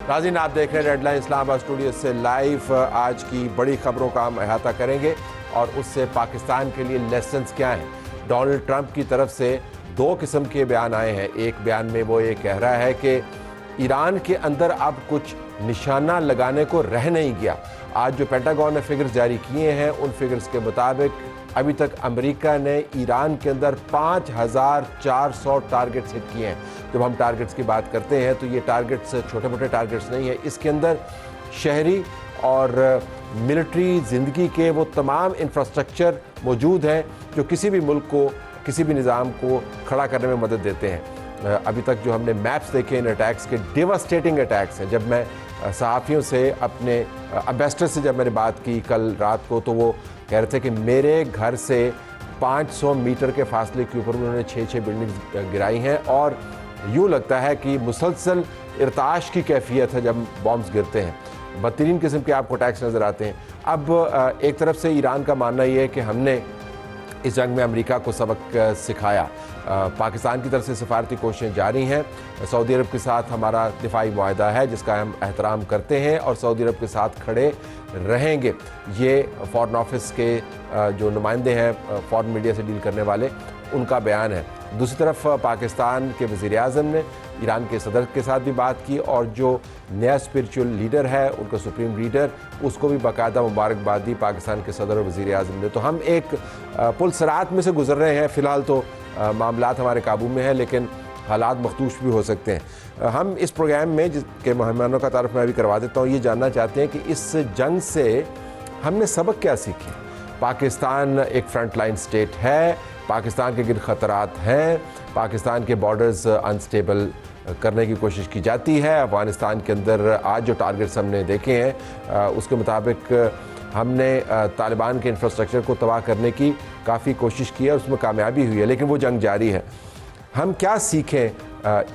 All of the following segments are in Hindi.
नाज़रीन, आप देख रहे हैं रेड लाइन इस्लामाबाद स्टूडियो से लाइव। आज की बड़ी खबरों का हम अहाता करेंगे और उससे पाकिस्तान के लिए लेसन्स क्या हैं। डोनाल्ड ट्रंप की तरफ से दो किस्म के बयान आए हैं। एक बयान में वो ये कह रहा है कि ईरान के अंदर अब कुछ निशाना लगाने को रह नहीं गया। आज जो पेंटागन ने फिगर्स जारी किए हैं, उन फिगर्स के मुताबिक अभी तक अमेरिका ने ईरान के अंदर 5400 टारगेट्स हिट किए हैं। जब हम टारगेट्स की बात करते हैं तो ये टारगेट्स छोटे मोटे टारगेट्स नहीं है। इसके अंदर शहरी और मिलिट्री ज़िंदगी के वो तमाम इंफ्रास्ट्रक्चर मौजूद हैं जो किसी भी मुल्क को, किसी भी निज़ाम को खड़ा करने में मदद देते हैं। अभी तक जो हमने मैप्स देखे इन अटैक्स के, डेवास्टेटिंग अटैक्स हैं। जब मैं सहाफ़ियों से, अपने एम्बेसडर से जब मैंने बात की कल रात को, तो वो कह रहे थे कि मेरे घर से 500 मीटर के फासले के ऊपर उन्होंने 6 बिल्डिंग्स गिराई हैं और यूँ लगता है कि मुसलसल इर्ताश की कैफियत है जब बॉम्ब्स गिरते हैं। बदतरीन किस्म के आपको अटैक्स नज़र आते हैं। अब एक तरफ से ईरान का मानना ये है कि हमने इस जंग में अमेरिका को सबक सिखाया। पाकिस्तान की तरफ से सिफारती कोशिशें जारी हैं। सऊदी अरब के साथ हमारा दिफाई मुआहदा है जिसका हम एहतराम करते हैं और सऊदी अरब के साथ खड़े रहेंगे। ये फॉरेन ऑफिस के जो नुमाइंदे हैं, फॉरेन मीडिया से डील करने वाले, उनका बयान है। दूसरी तरफ पाकिस्तान के वज़ीर आज़म ने ईरान के सदर के साथ भी बात की और जो नया स्पिरिचुअल लीडर है, उनका सुप्रीम लीडर, उसको भी बाकायदा मुबारकबाद दी पाकिस्तान के सदर और वज़ीर आज़म ने। तो हम एक पुलसरात में से गुजर रहे हैं। फ़िलहाल तो मामलात हमारे काबू में है, लेकिन हालात मखदूश भी हो सकते हैं। हम इस प्रोग्राम में जिसके मेहमानों का तारुफ मैं भी करवा देता हूँ, ये जानना चाहते हैं कि इस जंग से हमने सबक क्या सीखे। पाकिस्तान एक फ्रंट लाइन स्टेट है, पाकिस्तान के गिर ख़तरात हैं, पाकिस्तान के बॉर्डर्स अनस्टेबल करने की कोशिश की जाती है। अफ़गानिस्तान के अंदर आज जो टारगेट्स हमने देखे हैं उसके मुताबिक हमने तालिबान के इंफ्रास्ट्रक्चर को तबाह करने की काफ़ी कोशिश की है, उसमें कामयाबी हुई है, लेकिन वो जंग जारी है। हम क्या सीखें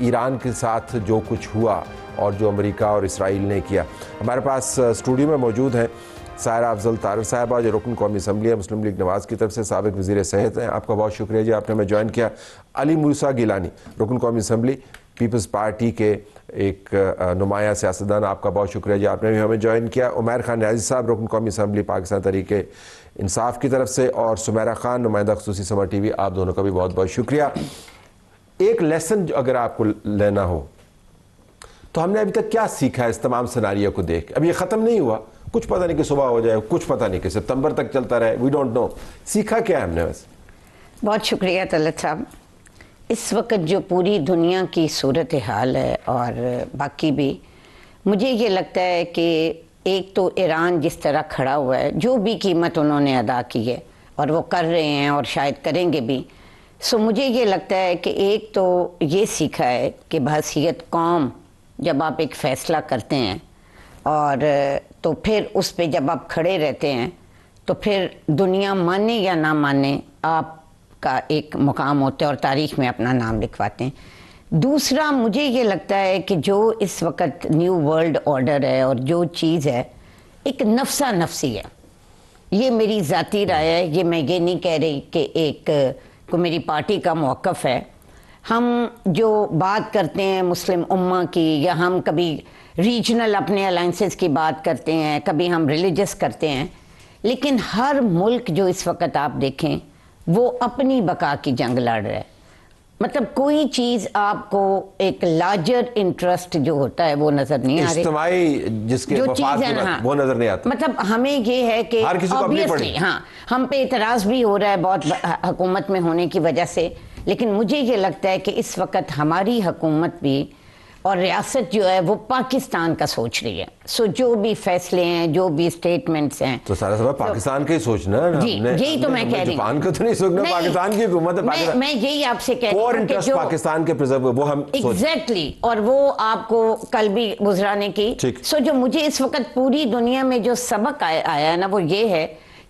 ईरान के साथ जो कुछ हुआ और जो अमेरिका और इसराइल ने किया। हमारे पास स्टूडियो में मौजूद हैं सायरा अफजल तारर साहबा, जो रुकन कौमी असम्बली है मुस्लिम लीग नवाज़ की तरफ से, साबिक़ वज़ीर सेहत हैं। आपका बहुत शुक्रिया जी, आपने हमें ज्वाइन किया। अली मूसा गिलानी, रुकन कौमी असम्बली पीपल्स पार्टी के एक नुमाया सियासतदान, आपका बहुत शुक्रिया जी, आपने भी हमें ज्वाइन किया। उमैर खान न्याज़ी साहब, रुकन कौमी असम्बली पाकिस्तान तहरीक इंसाफ की तरफ से, और सुमेरा खान, नुमाइंदा ख़ुसूसी समा TV, आप दोनों का भी बहुत बहुत शुक्रिया। एक लेसन अगर आपको लेना हो तो हमने अभी तक क्या सीखा है इस तमाम सिनारियो को देख? अब ये ख़त्म नहीं हुआ, कुछ पता नहीं कि सुबह हो जाए, कुछ पता नहीं कि सितंबर तक चलता रहे, वी डोंट नो। सीखा क्या है हमने? बस बहुत शुक्रिया तलत साहब। इस वक्त जो पूरी दुनिया की सूरत हाल है और बाकी भी, मुझे ये लगता है कि एक तो ईरान जिस तरह खड़ा हुआ है, जो भी कीमत उन्होंने अदा की है और वो कर रहे हैं और शायद करेंगे भी, सो मुझे ये लगता है कि एक तो ये सीखा है कि बहसीयत कौम जब आप एक फ़ैसला करते हैं और तो फिर उस पे जब आप खड़े रहते हैं तो फिर दुनिया माने या ना माने आपका एक मुकाम होता है और तारीख़ में अपना नाम लिखवाते हैं। दूसरा, मुझे ये लगता है कि जो इस वक्त न्यू वर्ल्ड ऑर्डर है और जो चीज़ है, एक नफ्सा नफसी है। ये मेरी ज़ाती राय है, ये मैं ये नहीं कह रही कि एक को मेरी पार्टी का मौक़िफ़ है। हम जो बात करते हैं मुस्लिम उम्मा की, या हम कभी रीजनल अपने अलाइंसेस की बात करते हैं, कभी हम रिलीजियस करते हैं, लेकिन हर मुल्क जो इस वक्त आप देखें वो अपनी बका की जंग लड़ रहा है। मतलब कोई चीज़ आपको एक लार्जर इंटरेस्ट जो होता है वो नज़र नहीं आ रही, जिसके जो चीज़ है ना, वो नज़र नहीं आता। मतलब हमें ये है कि ऑब्वियसली हाँ, हम पे इतराज़ भी हो रहा है बहुत हुकूमत में होने की वजह से, लेकिन मुझे ये लगता है कि इस वक्त हमारी हुकूमत भी और रियासत जो है वो पाकिस्तान का सोच रही है। सो जो भी फैसले हैं, जो भी स्टेटमेंट्स हैं, तो सारा सब पाकिस्तान का ही सोचना है ना। जी, यही तो मैं कह रही हूँ। जापान का तो नहीं सोचना, पाकिस्तान की हुकूमत है। मैं यही आपसे कह रही हूँ कि जो पाकिस्तान के प्रिजर्व वो हम एग्जैक्टली, और वो आपको कल भी गुजराने की। सो जो मुझे इस वक्त पूरी दुनिया में जो सबक आया है ना, वो ये है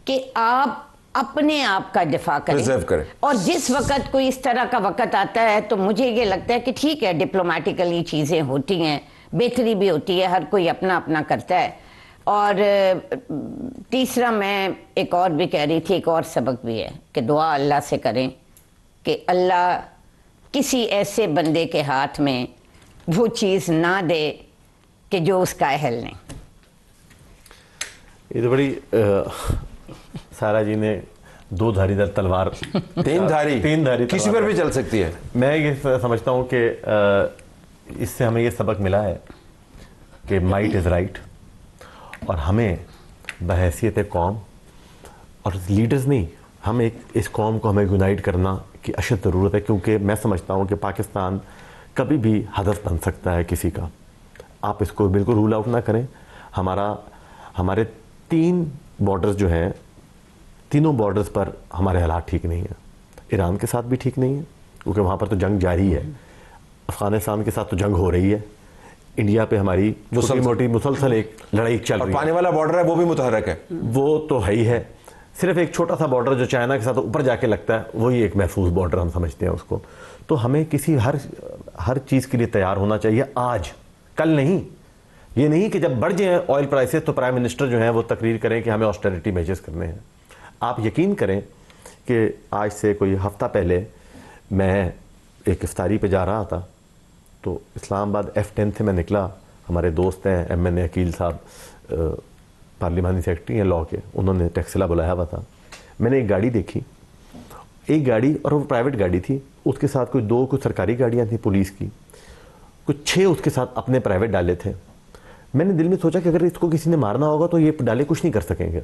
कि आप अपने आप का दिफा करें। और जिस वक्त कोई इस तरह का वक्त आता है तो मुझे ये लगता है कि ठीक है, डिप्लोमेटिकली चीज़ें होती हैं, बेहतरी भी होती है, हर कोई अपना अपना करता है। और तीसरा, मैं एक और भी कह रही थी, एक और सबक भी है कि दुआ अल्लाह से करें कि अल्लाह किसी ऐसे बंदे के हाथ में वो चीज़ ना दे कि जो उसका अहल नहीं। ये तो बड़ी सारा जी ने दो धारीदार तलवार तीन धारी किसी पर भी चल सकती है। मैं ये समझता हूँ कि इससे हमें ये सबक मिला है कि माइट इज़ राइट, और हमें बहैसियत कौम और लीडर्स नहीं, हम एक इस कौम को हमें यूनाइट करना की अशद ज़रूरत है, क्योंकि मैं समझता हूँ कि पाकिस्तान कभी भी हदफ बन सकता है किसी का। आप इसको बिल्कुल रूल आउट ना करें। हमारे 3 बॉर्डर्स जो हैं, तीनों बॉर्डर्स पर हमारे हालात ठीक नहीं हैं। ईरान के साथ भी ठीक नहीं है क्योंकि वहाँ पर तो जंग जारी है, अफ़गानिस्तान के साथ तो जंग हो रही है, इंडिया पे हमारी छोटी मोटी मुसलसल एक लड़ाई चल रही है, पानी वाला बॉर्डर है वो भी मुतहरक है, वो तो है ही है। सिर्फ एक छोटा सा बॉर्डर जो चाइना के साथ ऊपर जाके लगता है, वही एक महफूज बॉर्डर हम समझते हैं उसको। तो हमें किसी हर चीज़ के लिए तैयार होना चाहिए, आज कल नहीं। ये नहीं कि जब बढ़ जाए ऑयल प्राइसेस तो प्राइम मिनिस्टर जो हैं वो तकरीर करें कि हमें ऑस्टेरिटी मेजर्स करने हैं। आप यकीन करें कि आज से कोई हफ्ता पहले मैं एक इफ्तारी पे जा रहा था, तो इस्लामाबाद F10 से मैं निकला। हमारे दोस्त हैं MN अकील साहब, पार्लिमानी सेक्रेटरी हैं लॉ के, उन्होंने टैक्सिला बुलाया हुआ था। मैंने एक गाड़ी देखी, एक गाड़ी, और वो प्राइवेट गाड़ी थी, उसके साथ कुछ सरकारी गाड़ियाँ थी पुलिस की, कुछ 6 उसके साथ अपने प्राइवेट डाले थे। मैंने दिल में सोचा कि अगर इसको किसी ने मारना होगा तो ये डाले कुछ नहीं कर सकेंगे,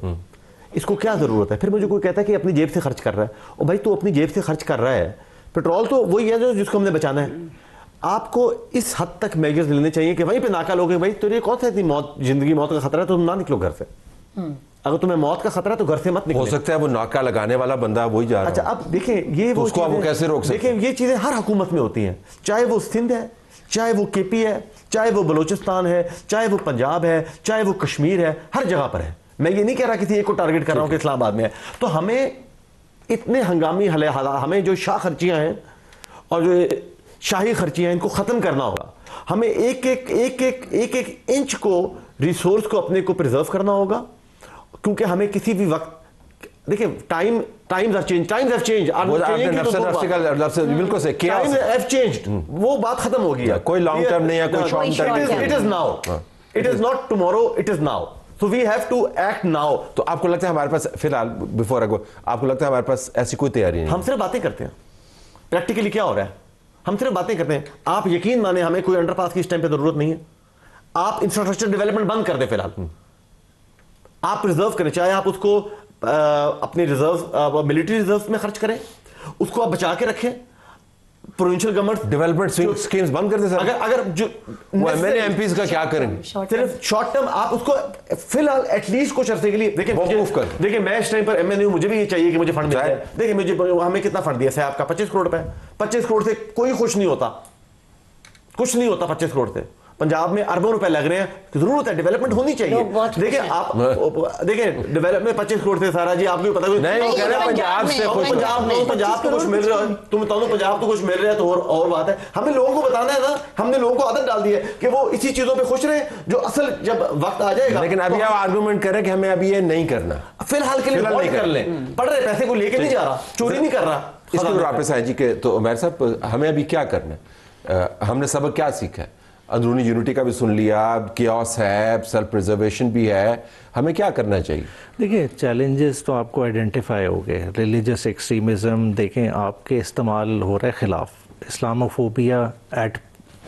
इसको क्या ज़रूरत है। फिर मुझे कोई कहता है कि अपनी जेब से खर्च कर रहा है, और भाई तू अपनी जेब से खर्च कर रहा है, पेट्रोल तो वही है जिसको हमने बचाना है। आपको इस हद तक मेजर्स लेने चाहिए कि वहीं पे नाका लोगे, भाई तेरे कौन सा इतनी जिंदगी मौत का खतरा है तो तुम ना निकलो घर से। अगर तुम्हें मौत का खतरा है तो घर से मत निकलो। हो सकता है वो नाका लगाने वाला बंदा वही जा रहा है। अच्छा, अब देखें ये तो उसको आप कैसे रोक सकते हैं? देखिए ये चीज़ें हर हुकूमत में होती हैं, चाहे वो सिंध है, चाहे वो KP है, चाहे वो बलूचिस्तान है, चाहे वो पंजाब है, चाहे वो कश्मीर है, हर जगह पर है। मैं ये नहीं कह रहा किसी एक को टारगेट कर रहा हूँ कि इस्लामाबाद में है। तो हमें इतने हंगामी हमें जो शाह खर्चियाँ हैं और जो शाही खर्चियाँ, इनको ख़त्म करना होगा। हमें एक इंच को रिसोर्स को अपने को प्रिजर्व करना होगा, क्योंकि हमें किसी भी वक्त, देखिए टाइम्स हैव चेंज, वो बात खत्म हो गई है। कोई लॉन्ग टर्म नहीं है, कोई short term. It is now, it is not tomorrow, it is now. So we have to act now. तो आपको लगता है हमारे पास फिलहाल, बिफोर आई गो, आपको लगता है हमारे पास ऐसी कोई तैयारी नहीं? हम सिर्फ बातें करते हैं। प्रैक्टिकली क्या हो रहा है? हम सिर्फ बातें करते हैं। आप यकीन माने, हमें कोई अंडरपास की इस टाइम पे जरूरत नहीं है। आप इंफ्रास्ट्रक्चर डेवलपमेंट बंद कर दें फिलहाल, आप रिजर्व करें, चाहे आप उसको अपने रिजर्व, मिलिट्री रिजर्व में खर्च करें, उसको आप बचा के रखें। प्रोविंशियल गवर्नमेंट डेवलपमेंट स्कीम्स बंद कर दे सर। अगर जो मेरे MPs का क्या करें? सिर्फ शॉर्ट टर्म आप उसको फिलहाल एटलीस्ट कुछ अरसे के लिए देखिए मैं इस टाइम पर MN हूं, मुझे भी ये चाहिए कि मुझे फंड मिल जाए। देखिए मुझे, हमें कितना फंड दिया साहब का? 25 करोड़ रुपए। 25 करोड़ से कोई खुश नहीं होता, कुछ नहीं होता 25 करोड़ से। पंजाब में अरबों रुपए लग रहे हैं, जरूरत है, डेवलपमेंट होनी चाहिए। देखिए आप देखिए डेवलपमेंट 25 करोड़ से सारा जी आपको पता नहीं, वो कह रहे हैं पंजाब से कुछ, पंजाब तो कुछ मिल रहा है, तुम बताओ पंजाब तो कुछ मिल रहा है, तो और बात है। हमें लोगों को बताना है ना, हमने लोगों को आदत डाल दी है कि वो इसी चीजों पे खुश रहे जो असल जब वक्त आ जाएगा। लेकिन अभी आप आर्गुमेंट कर रहे हैं कि हमें अभी ये नहीं करना, फिलहाल के लिए नहीं कर लें। पढ़ रहे पैसे को लेके नहीं जा रहा, चोरी नहीं कर रहा। इसको वापस आए जी के, तो उमर साहब हमें अभी क्या करना है? हमने सबक क्या सीखा है? अंदरूनी यूनिटी का भी सुन लिया, कियोस है, सेल्फ प्रिजर्वेशन भी है, हमें क्या करना चाहिए? देखिए चैलेंजेस तो आपको आइडेंटिफाई हो गए। रिलीजियस एक्सट्रीमिज़म देखें आपके इस्तेमाल हो रहा है ख़िलाफ़, इस्लामोफोबिया एट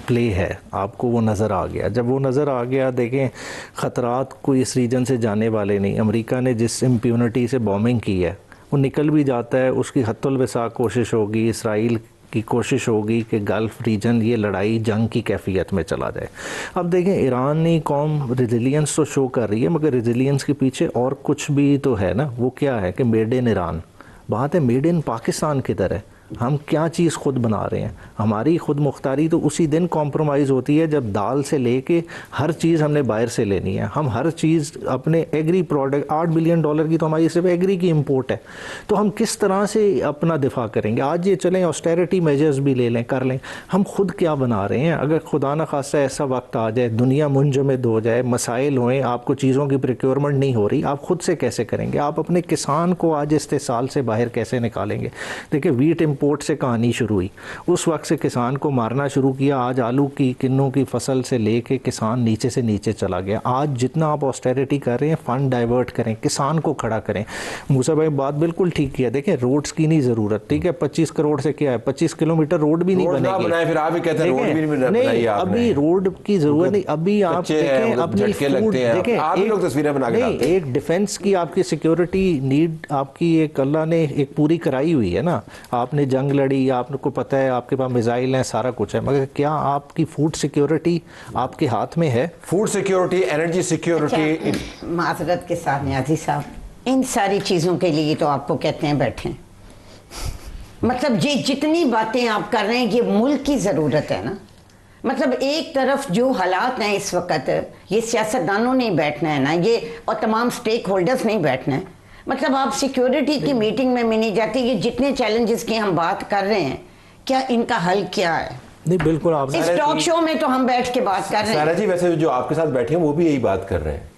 प्ले है, आपको वो नज़र आ गया। जब वो नज़र आ गया, देखें ख़तरात कोई इस रीजन से जाने वाले नहीं। अमेरिका ने जिस इम्प्यूनिटी से बॉम्बिंग की है वो निकल भी जाता है, उसकी हत्तुल विसाक कोशिश होगी, इसराइल की कोशिश होगी कि गल्फ़ रीजन ये लड़ाई जंग की कैफियत में चला जाए। अब देखें ईरानी कौम रेजिलियंस तो शो कर रही है, मगर रेजिलियंस के पीछे और कुछ भी तो है ना। वो क्या है कि मेड इन ईरान, बात है मेड इन पाकिस्तान किधर है? हम क्या चीज़ खुद बना रहे हैं? हमारी खुद मुख्तारी तो उसी दिन कॉम्प्रोमाइज़ होती है जब दाल से लेके हर चीज़ हमने बाहर से लेनी है। हम हर चीज़ अपने एग्री प्रोडक्ट, $8 बिलियन की तो हमारी सिर्फ एग्री की इंपोर्ट है। तो हम किस तरह से अपना दिफा करेंगे? आज ये चलें ऑस्टेरिटी मेजर्स भी ले लें, कर लें, हम खुद क्या बना रहे हैं? अगर खुदा न खास्ता ऐसा वक्त आ जाए, दुनिया मुंजमद हो जाए, मसाइल होएँ, आपको चीज़ों की प्रोक्योरमेंट नहीं हो रही, आप खुद से कैसे करेंगे? आप अपने किसान को आज इस्तेसाल से बाहर कैसे निकालेंगे? देखिए वीट इंपोर्ट से कहानी शुरू हुई, उस वक्त से किसान को मारना शुरू किया। आज आलू की किन्नों की फसल से लेके किसान नीचे से नीचे चला गया। आज जितना आप ऑस्टेरिटी कर रहे हैं, फंड डाइवर्ट करें, किसान को खड़ा करें। मूसा भाई बात बिल्कुल ठीक किया। देखें, रोड्स की नहीं ज़रूरत, ठीक है, 25 करोड़ से क्या है, 25 किलोमीटर रोड भी नहीं बनेगी। फिर आप भी कहते हैं रोड भी नहीं नहीं, अभी रोड की जरूरत नहीं। अभी आप देखें अपनी फूड, देखें आप लोग तस्वीरें बना के डालते हैं। एक डिफेंस की आपकी सिक्योरिटी नीड आपकी एक अल्लाह ने एक पूरी कराई हुई है ना। आपने जंग लड़ी, आपको पता है, आपके पास मिसाइल हैं, सारा कुछ है, मगर क्या आपकी फूड सिक्योरिटी आपके हाथ में है? Food security, energy security. अच्छा, माजरत के साथ न्याजी साहब, इन सारी चीज़ों के लिए तो आपको कहते हैं बैठें। मतलब ये जितनी बातें आप कर रहे हैं, ये मुल्क की ज़रूरत है ना। मतलब एक तरफ जो हालात हैं इस वक्त, ये सियासतदानों ने बैठना है ना, ये और तमाम स्टेक होल्डर्स नहीं बैठना है। मतलब आप सिक्योरिटी की मीटिंग में नहीं जाते। ये जितने चैलेंजेस की हम बात कर रहे हैं, क्या इनका हल क्या है? नहीं, बिल्कुल आप इस टॉक शो में तो हम बैठ के बात कर रहे हैं। सारा जी, वैसे जो आपके साथ बैठे हैं वो भी यही बात कर रहे हैं।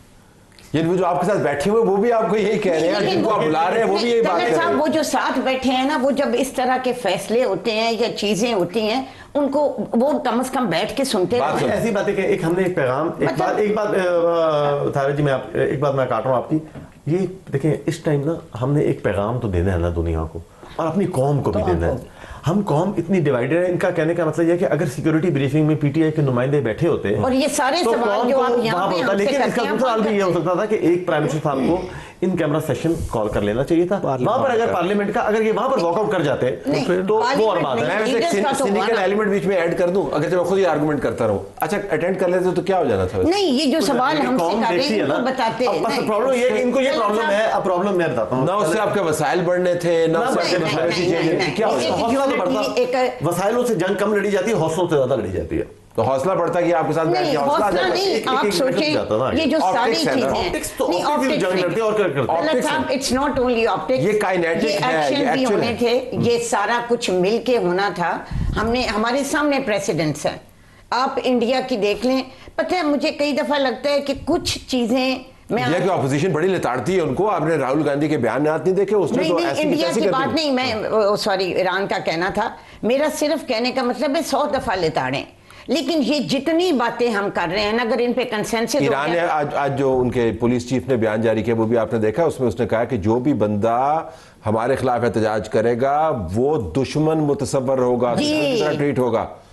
ये जो आपके साथ बैठे हुए वो भी आपको यही कह रहे हैं, जिनको आप बुला रहे हैं वो भी यही बात कर रहे हैं। वो जो साथ बैठे हैं ना, वो जब इस तरह के फैसले होते हैं या चीजें होती हैं, उनको वो कम से कम बैठ के सुनते हैं। ऐसी बातें कि एक हमने एक पैगाम, एक बात थारा जी, मैं एक बात मैं काट रहा हूँ आपकी। ये देखें, इस टाइम ना हमने एक पैगाम तो देना है ना दुनिया को, और अपनी कौम को भी देना है। हम कौम इतनी डिवाइडेड है। इनका कहने का मतलब यह है कि अगर सिक्योरिटी ब्रीफिंग में पीटीआई के नुमाइंदे बैठे होते और ये सारे तो सवाल जो आप यहाँ पे हमसे लेकिन इसका दूसरा हाल भी ये हो सकता था कि एक प्राइम मिनिस्टर साहब को इन कैमरा सेशन कॉल कर लेना चाहिए था वहां पर। अगर पार्लियामेंट का अगर ये वहां पर वॉकआउट कर जाते तो वो और बात है। मैं वैसे सिनिकल एलिमेंट बीच में ऐड कर दूं, अगर जब मैं खुद ही आर्गुमेंट करता रहूं। अच्छा, अटेंड कर लेते तो क्या हो जाना था? नहीं, ये जो सवाल हमसे कर रहे हैं उनको बताते हैं। प्रॉब्लम ये है कि इनको ये प्रॉब्लम है। अब प्रॉब्लम मैं बताता हूं, ना उससे आपके वसाइल बढ़ने थे, ना उससे क्या हौसला तो बढ़ता। वसाइलों से जंग कम लड़ी जाती है, हौसलों से ज्यादा लड़ी जाती है। तो हौसला बढ़ता कि आपके साथ बैठ के हौसला नहीं, आप सोचें ये जो सारी चीजें ऑप्टिक्स तो ऑप्टिक्स जंग लड़ते और करते। इट्स नॉट ओनली ऑप्टिक्स, ये काइनेटिक है, ये एक्शन भी होने एक्चुअल थे, ये सारा कुछ मिलके होना था। हमने हमारे सामने प्रेसिडेंट्स हैं, आप इंडिया की देख लें। पता है, मुझे कई दफा लगता है कि कुछ चीजें इंडिया की ऑपोजिशन बड़ी लताड़ती है उनको। आपने राहुल गांधी के बयान नहीं देखे? उसने तो ऐसी इंडिया की बात नहीं, हाँ। मैं सॉरी ईरान का कहना था। मेरा सिर्फ कहने का मतलब है 100 दफा लताड़ें, लेकिन ये जितनी बातें हम कर रहे हैं ना, अगर इन पे कंसेंसस ईरान ने आज जो उनके पुलिस चीफ ने बयान जारी किया वो भी आपने देखा। उसमें उसने कहा कि जो भी बंदा हमारे खिलाफ एहतजाज करेगा वो दुश्मन मुतसव्वर होगा, दुश्मन की तरह ट्रीट होगा।